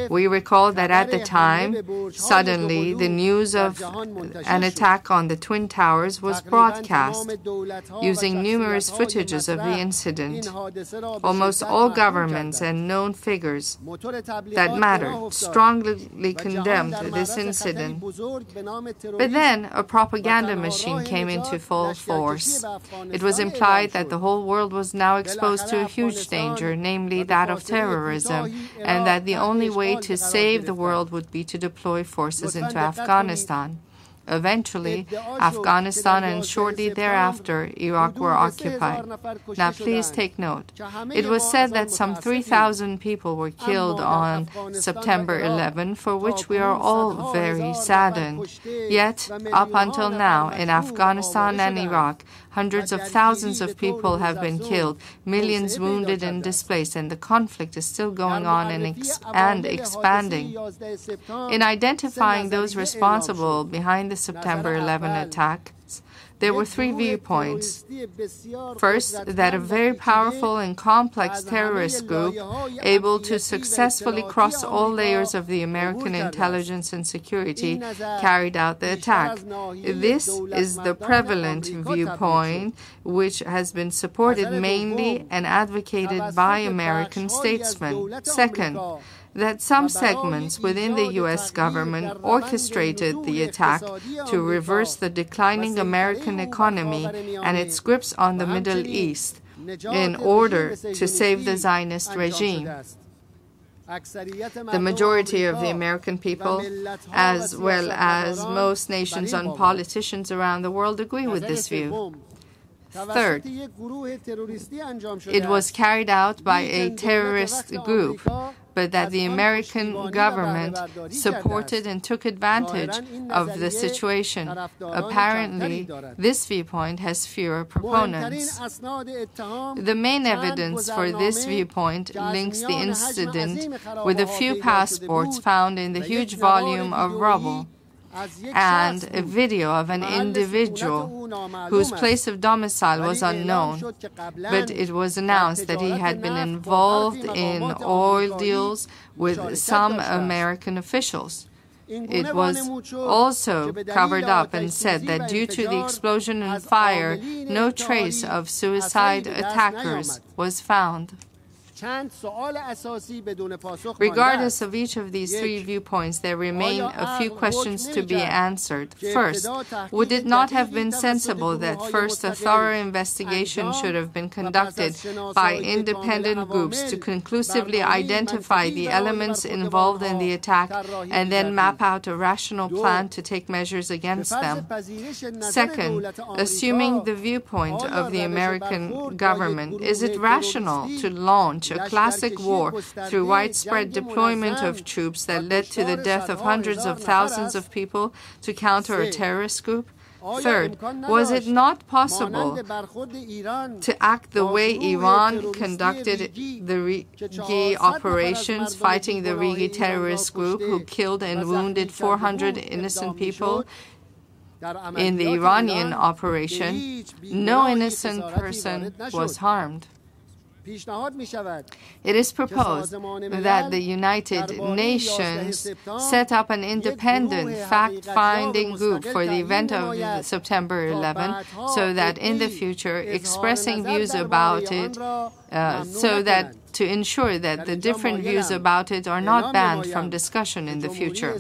We recall that at the time, suddenly, the news of an attack on the Twin Towers was broadcast, using numerous footages of the incident. Almost all governments and known figures that mattered strongly condemned this incident. But then a propaganda machine came into full force. It was implied that the whole world was now exposed to a huge danger, namely that of terrorism, and that the only way to save the world would be to deploy forces into Afghanistan. Eventually, Afghanistan and shortly thereafter, Iraq were occupied. Now, please take note. It was said that some 3,000 people were killed on September 11, for which we are all very saddened. Yet, up until now, in Afghanistan and Iraq, hundreds of thousands of people have been killed, millions wounded and displaced, and the conflict is still going on and expanding. In identifying those responsible behind the September 11 attacks, there were three viewpoints. First, that a very powerful and complex terrorist group, able to successfully cross all layers of the American intelligence and security, carried out the attack. This is the prevalent viewpoint, which has been supported mainly and advocated by American statesmen. Second, that some segments within the U.S. government orchestrated the attack to reverse the declining American economy and its grips on the Middle East in order to save the Zionist regime. The majority of the American people, as well as most nations and politicians around the world, agree with this view. Third, it was carried out by a terrorist group, but that the American government supported and took advantage of the situation. Apparently, this viewpoint has fewer proponents. The main evidence for this viewpoint links the incident with a few passports found in the huge volume of rubble and a video of an individual whose place of domicile was unknown, but it was announced that he had been involved in oil deals with some American officials. It was also covered up and said that due to the explosion and fire, no trace of suicide attackers was found. Regardless of each of these three viewpoints, there remain a few questions to be answered. First, would it not have been sensible that first a thorough investigation should have been conducted by independent groups to conclusively identify the elements involved in the attack and then map out a rational plan to take measures against them? Second, assuming the viewpoint of the American government, is it rational to launch a classic war through widespread deployment of troops that led to the death of hundreds of thousands of people to counter a terrorist group? Third, was it not possible to act the way Iran conducted the Rigi operations, fighting the Rigi terrorist group who killed and wounded 400 innocent people? In the Iranian operation, no innocent person was harmed. It is proposed that the United Nations set up an independent fact-finding group for the event of September 11, so that in the future, expressing views about it, to ensure that the different views about it are not banned from discussion in the future.